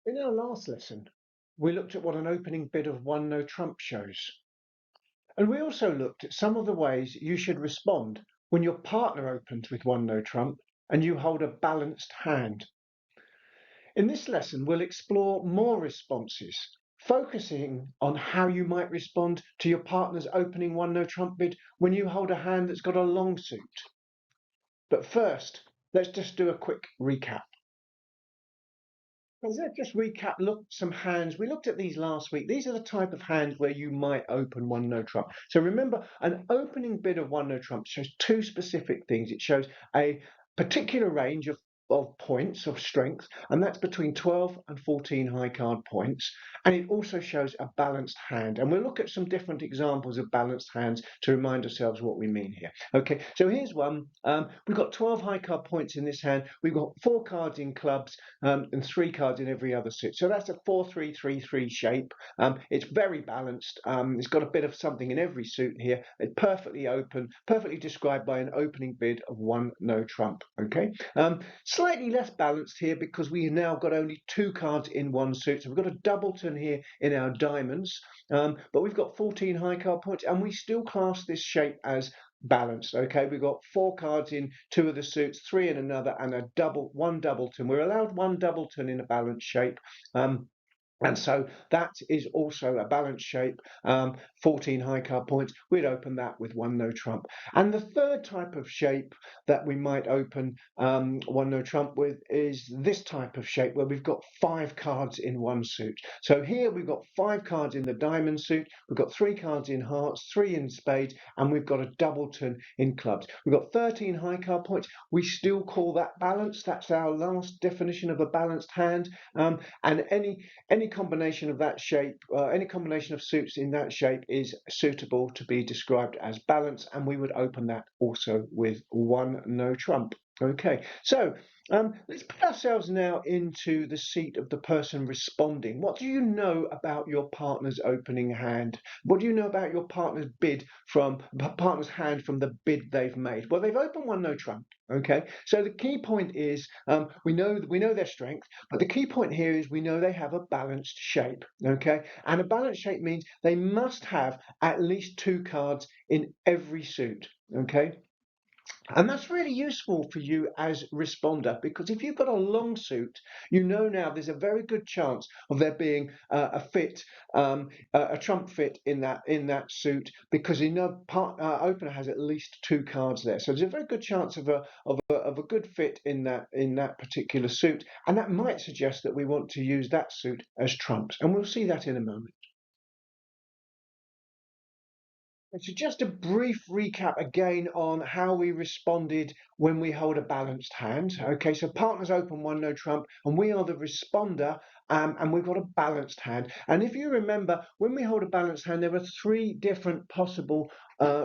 In our last lesson, we looked at what an opening bid of one no trump shows. And we also looked at some of the ways you should respond when your partner opens with one no trump and you hold a balanced hand. In this lesson, we'll explore more responses, focusing on how you might respond to your partner's opening one no trump bid when you hold a hand that's got a long suit. But first, let's just do a quick recap. Let's just recap, look at some hands. We looked at these last week. These are the type of hands where you might open one no trump. So remember, an opening bid of one no trump shows two specific things. It shows a particular range of points of strength, and that's between 12 and 14 high card points. And it also shows a balanced hand. And we'll look at some different examples of balanced hands to remind ourselves what we mean here. Okay, so here's one. We've got 12 high card points in this hand. We've got 4 cards in clubs and 3 cards in every other suit. So that's a 4-3-3-3 shape. It's very balanced. It's got a bit of something in every suit here. It's perfectly open, perfectly described by an opening bid of one no trump. Okay. Slightly less balanced here because we now got only 2 cards in one suit. So we've got a doubleton here in our diamonds, but we've got 14 high card points, and we still class this shape as balanced. Okay, we've got 4 cards in 2 of the suits, 3 in another, and one doubleton. We're allowed one doubleton in a balanced shape. And so that is also a balanced shape, 14 high card points. We'd open that with one no trump. And the third type of shape that we might open one no trump with is this type of shape where we've got 5 cards in one suit. So here we've got 5 cards in the diamond suit, we've got 3 cards in hearts, 3 in spades, and we've got a doubleton in clubs. We've got 13 high card points. We still call that balanced. That's our last definition of a balanced hand. And any combination of that shape, any combination of suits in that shape is suitable to be described as balanced, and we would open that also with one no trump. Okay, so let's put ourselves now into the seat of the person responding. What do you know about your partner's opening hand? What do you know about your partner's hand from the bid they've made? Well, they've opened one no trump. Okay, so the key point is we know their strength, but the key point here is we know they have a balanced shape. Okay, and a balanced shape means they must have at least 2 cards in every suit. Okay. And that's really useful for you as responder, because if you've got a long suit, you know now there's a very good chance of there being a trump fit in that suit, because you know opener has at least 2 cards there. So there's a very good chance of a good fit in that particular suit, and that might suggest that we want to use that suit as trumps, and we'll see that in a moment. So just a brief recap again on how we responded when we hold a balanced hand. Okay, so partners open one no trump, and we are the responder, and we've got a balanced hand. And if you remember, when we hold a balanced hand, there are 3 different possible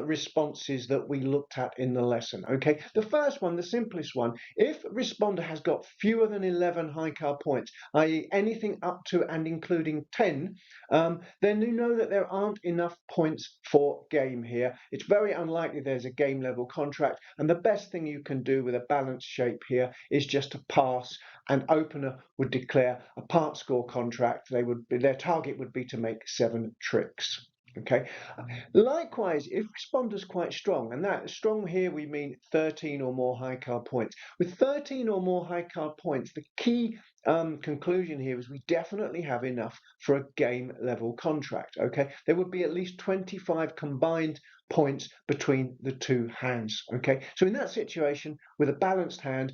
responses that we looked at in the lesson. Okay, the first one, the simplest one, if responder has got fewer than 11 high card points, i.e. anything up to and including 10, then you know that there aren't enough points for game here. It's very unlikely there's a game level contract, and the best thing you can do with a balanced shape here is just to pass, and opener would declare a part score contract. Their target would be to make 7 tricks. Okay. Likewise, if responder's quite strong, and that strong here we mean 13 or more high card points. With 13 or more high card points, the key conclusion here is we definitely have enough for a game level contract. Okay, there would be at least 25 combined points between the 2 hands. Okay, so in that situation, with a balanced hand,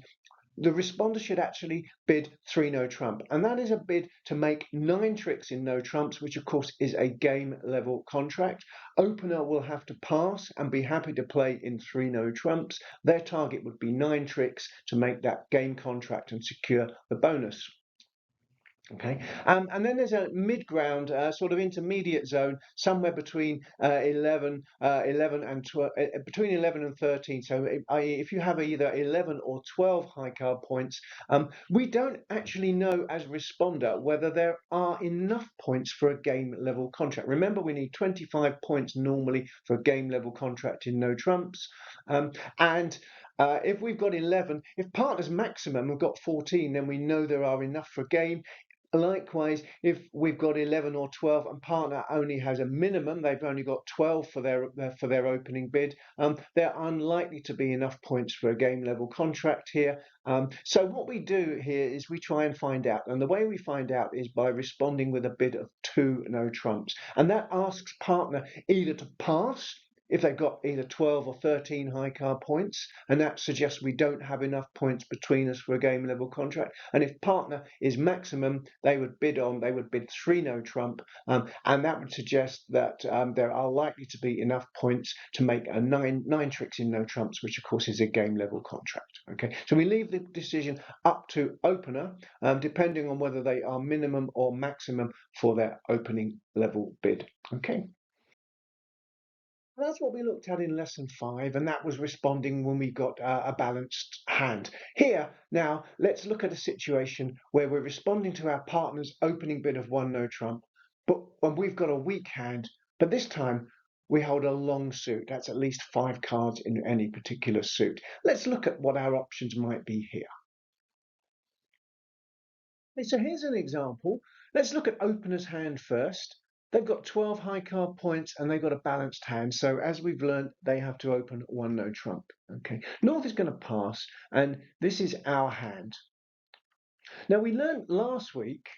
the responder should actually bid 3 no trump, and that is a bid to make 9 tricks in no trumps, which of course is a game level contract. Opener will have to pass and be happy to play in 3 no trumps. Their target would be 9 tricks to make that game contract and secure the bonus. Okay, and then there's a mid-ground, sort of intermediate zone, somewhere between 11 and 12, between 11 and 13. So, i.e., if you have either 11 or 12 high card points, we don't actually know as responder whether there are enough points for a game level contract. Remember, we need 25 points normally for a game level contract in no trumps, and if we've got 11, if partner's maximum have got 14, then we know there are enough for game. Likewise, if we've got 11 or 12 and partner only has a minimum, they've only got 12 for their opening bid, they're unlikely to be enough points for a game level contract here. So what we do here is we try and find out, and the way we find out is by responding with a bid of 2 no trumps, and that asks partner either to pass if they've got either 12 or 13 high card points, and that suggests we don't have enough points between us for a game level contract. And if partner is maximum, they would bid 3 no trump, and that would suggest that there are likely to be enough points to make a nine tricks in no trumps, which of course is a game level contract. Okay, so we leave the decision up to opener, depending on whether they are minimum or maximum for their opening level bid. Okay. That's what we looked at in lesson 5, and that was responding when we got a balanced hand. Here, now, let's look at a situation where we're responding to our partner's opening bid of 1 no trump, but when we've got a weak hand, but this time we hold a long suit. That's at least 5 cards in any particular suit. Let's look at what our options might be here. Okay, so here's an example. Let's look at opener's hand first. They've got 12 high card points and they've got a balanced hand. So as we've learned, they have to open 1 no trump. Okay, North is going to pass, and this is our hand. Now we learned last week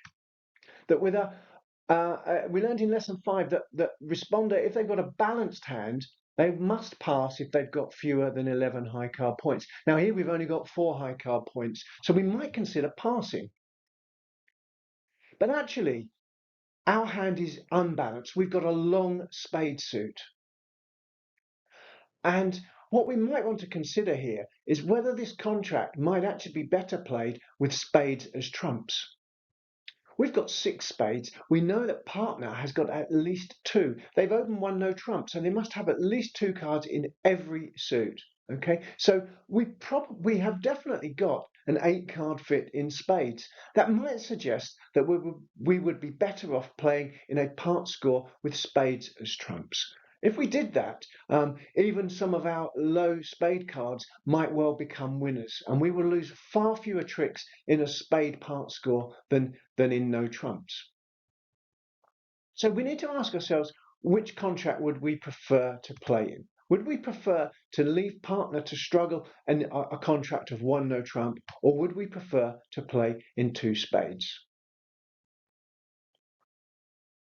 that we learned in lesson 5 that responder, if they've got a balanced hand, they must pass if they've got fewer than 11 high card points. Now here we've only got 4 high card points, so we might consider passing. But actually, our hand is unbalanced. We've got a long spade suit. And what we might want to consider here is whether this contract might actually be better played with spades as trumps. We've got 6 spades. We know that partner has got at least 2. They've opened 1 no trump, so they must have at least 2 cards in every suit. Okay, so we have definitely got an 8 card fit in spades. That might suggest that we would be better off playing in a part score with spades as trumps. If we did that, even some of our low spade cards might well become winners, and we will lose far fewer tricks in a spade part score than in no trumps. So we need to ask ourselves, which contract would we prefer to play in? Would we prefer to leave partner to struggle in a contract of 1 no trump, or would we prefer to play in 2 spades?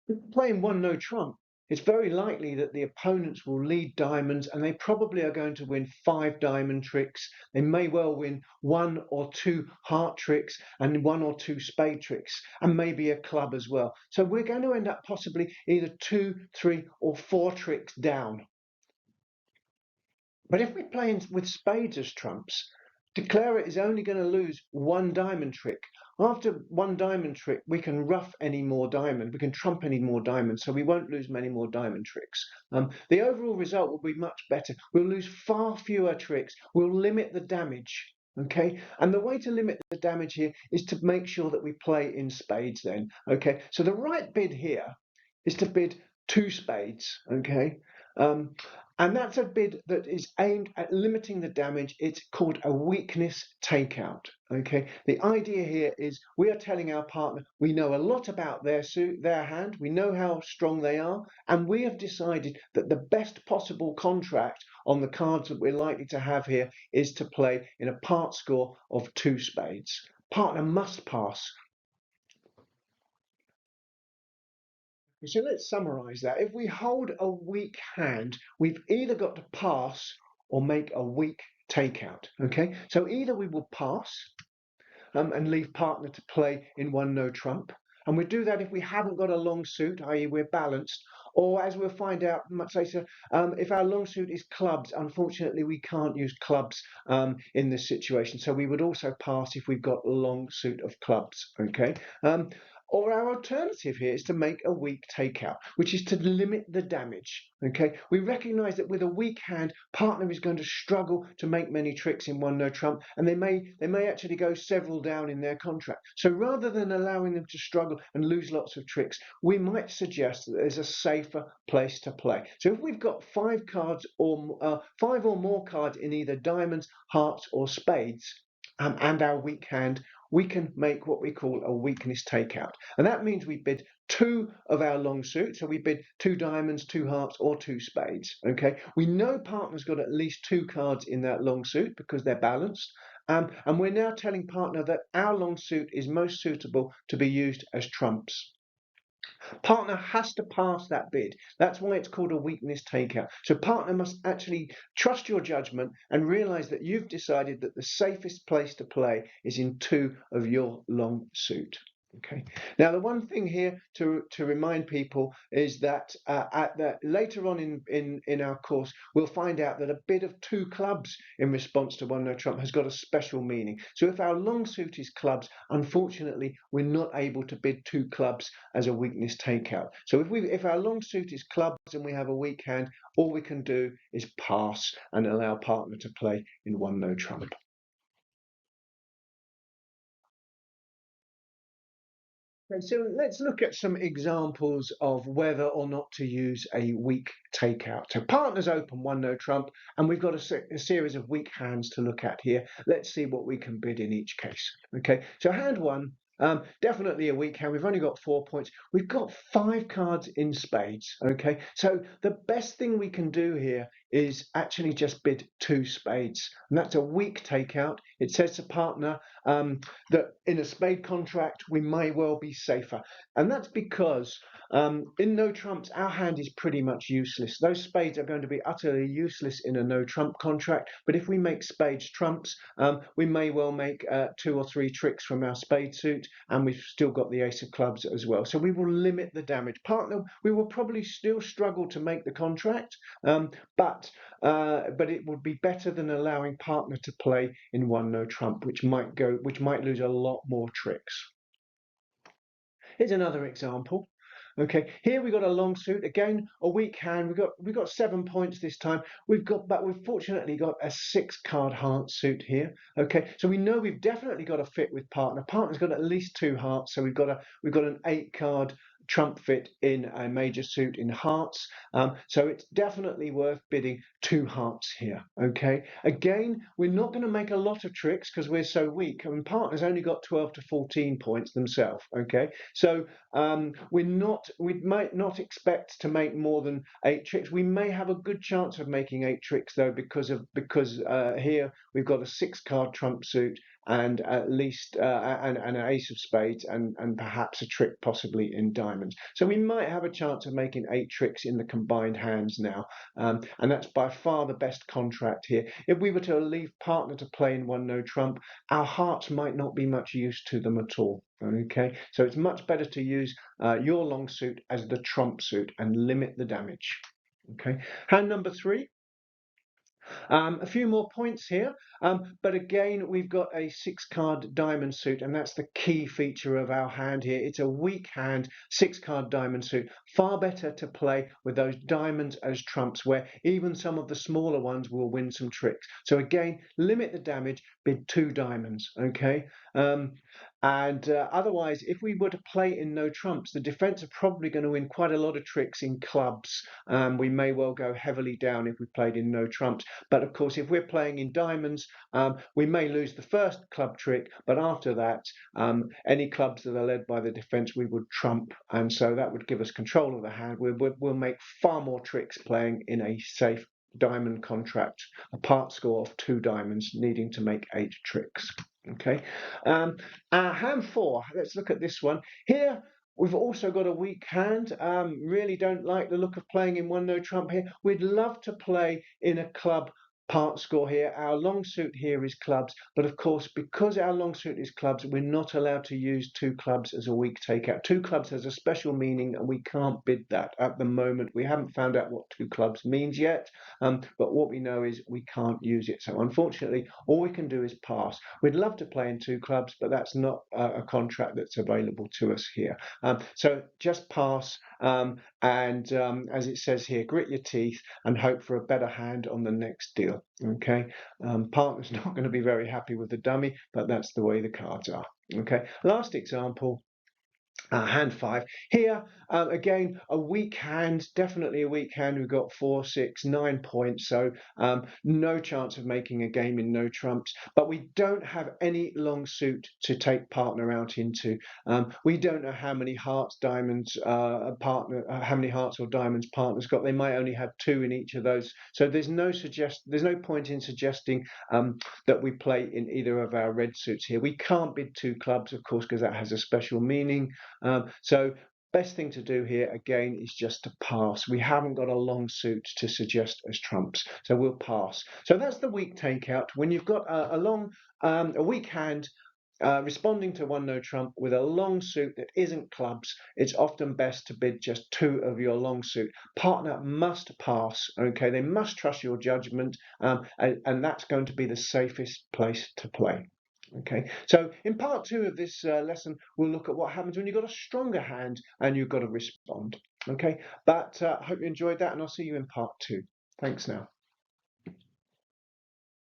If we're playing 1 no trump, it's very likely that the opponents will lead diamonds, and they probably are going to win 5 diamond tricks. They may well win 1 or 2 heart tricks and 1 or 2 spade tricks, and maybe a club as well. So we're going to end up possibly either 2, 3 or 4 tricks down. But if we're playing with spades as trumps, declarer is only going to lose 1 diamond trick. After 1 diamond trick, we can ruff any more diamond, we can trump any more diamonds, so we won't lose many more diamond tricks. The overall result will be much better. We'll lose far fewer tricks. We'll limit the damage. Okay, and the way to limit the damage here is to make sure that we play in spades then. Okay, so the right bid here is to bid 2 spades. Okay, and that's a bid that is aimed at limiting the damage. It's called a weakness takeout. Okay, the idea here is we are telling our partner we know a lot about their suit, their hand, we know how strong they are, and we have decided that the best possible contract on the cards that we're likely to have here is to play in a part score of 2 spades. Partner must pass. So let's summarize that. If we hold a weak hand, we've either got to pass or make a weak takeout. Okay, so either we will pass and leave partner to play in 1 no trump, and we do that if we haven't got a long suit, i.e. we're balanced, or as we'll find out much later, if our long suit is clubs, unfortunately we can't use clubs in this situation, so we would also pass if we've got a long suit of clubs. Okay. Or our alternative here is to make a weak takeout, which is to limit the damage. Okay, we recognise that with a weak hand, partner is going to struggle to make many tricks in 1 no trump, and they may actually go several down in their contract. So rather than allowing them to struggle and lose lots of tricks, we might suggest that there's a safer place to play. So if we've got 5 cards or 5 or more cards in either diamonds, hearts, or spades, and our weak hand, we can make what we call a weakness takeout. And that means we bid two of our long suit. So we bid two diamonds, two hearts, or two spades. Okay. We know partner's got at least two cards in that long suit because they're balanced. And we're now telling partner that our long suit is most suitable to be used as trumps. Partner has to pass that bid. That's why it's called a weakness takeout. So partner must actually trust your judgment and realize that you've decided that the safest place to play is in two of your long suit. Okay. Now, the one thing here to remind people is that later on in our course, we'll find out that a bid of two clubs in response to one no trump has got a special meaning. So if our long suit is clubs, unfortunately, we're not able to bid two clubs as a weakness takeout. So if our long suit is clubs and we have a weak hand, all we can do is pass and allow partner to play in one no trump. Okay, so let's look at some examples of whether or not to use a weak takeout. So partners open one no trump, and we've got a series of weak hands to look at here. Let's see what we can bid in each case. Okay, so hand one, definitely a weak hand. We've only got 4 points. We've got 5 cards in spades. Okay, so the best thing we can do here is actually just bid 2 spades, and that's a weak takeout. It says to partner that in a spade contract we may well be safer, and that's because in no trumps our hand is pretty much useless. Those spades are going to be utterly useless in a no trump contract, but if we make spades trumps, we may well make 2 or 3 tricks from our spade suit, and we've still got the ace of clubs as well, so we will limit the damage. Partner, we will probably still struggle to make the contract, but it would be better than allowing partner to play in one no trump, which might lose a lot more tricks. Here's another example. Okay, here we've got a long suit, again a weak hand. We've got 7 points this time. But we've fortunately got a 6-card heart suit here. Okay, so we know we've definitely got a fit with partner. Partner's got at least 2 hearts, so we've got an 8-card trump fit in a major suit in hearts. So it's definitely worth bidding 2 hearts here. Okay, again, we're not going to make a lot of tricks because we're so weak. I mean, partner's only got 12 to 14 points themselves. Okay, so we might not expect to make more than 8 tricks. We may have a good chance of making 8 tricks though, because here we've got a 6-card trump suit and at least an ace of spades and perhaps a trick possibly in diamonds. So we might have a chance of making 8 tricks in the combined hands now, and that's by far the best contract here. If we were to leave partner to play in one no trump, our hearts might not be much use to them at all. Okay, so it's much better to use your long suit as the trump suit and limit the damage. Okay, hand number 3. A few more points here, but again, we've got a 6-card diamond suit, and that's the key feature of our hand here. It's a weak hand, 6-card diamond suit. Far better to play with those diamonds as trumps, where even some of the smaller ones will win some tricks. So again, limit the damage, bid 2 diamonds, okay? Otherwise, if we were to play in no trumps, the defense are probably going to win quite a lot of tricks in clubs. We may well go heavily down if we played in no trumps. But of course, if we're playing in diamonds, we may lose the first club trick, but after that, any clubs that are led by the defense, we would trump. And so that would give us control of the hand. We'll make far more tricks playing in a safe diamond contract, a part score of 2 diamonds, needing to make 8 tricks. Okay, hand 4. Let's look at this one here. We've also got a weak hand. Really don't like the look of playing in one no trump here. We'd love to play in a club part score here. Our long suit here is clubs, but of course, because our long suit is clubs, we're not allowed to use 2 clubs as a weak takeout. 2 clubs has a special meaning, and we can't bid that at the moment. We haven't found out what 2 clubs means yet, but what we know is we can't use it. So unfortunately, all we can do is pass. We'd love to play in 2 clubs, but that's not a contract that's available to us here. So just pass, and as it says here, grit your teeth and hope for a better hand on the next deal. Okay, partner's not going to be very happy with the dummy, but that's the way the cards are. Okay, last example. hand 5. Here, again, a weak hand, definitely a weak hand. We've got 4, 6, 9 points, so no chance of making a game in no trumps. But we don't have any long suit to take partner out into. We don't know how many hearts, diamonds, how many hearts or diamonds partner's got. They might only have 2 in each of those. So there's no point in suggesting that we play in either of our red suits here. We can't bid 2 clubs, of course, because that has a special meaning. So best thing to do here again is just to pass. We haven't got a long suit to suggest as trumps, so we'll pass. So that's the weak takeout. When you've got a weak hand responding to one no trump with a long suit that isn't clubs, it's often best to bid just 2 of your long suit. Partner must pass, okay? They must trust your judgment, and that's going to be the safest place to play. Okay, so in part 2 of this lesson, we'll look at what happens when you've got a stronger hand and you've got to respond. Okay, but I hope you enjoyed that, and I'll see you in part 2. Thanks now.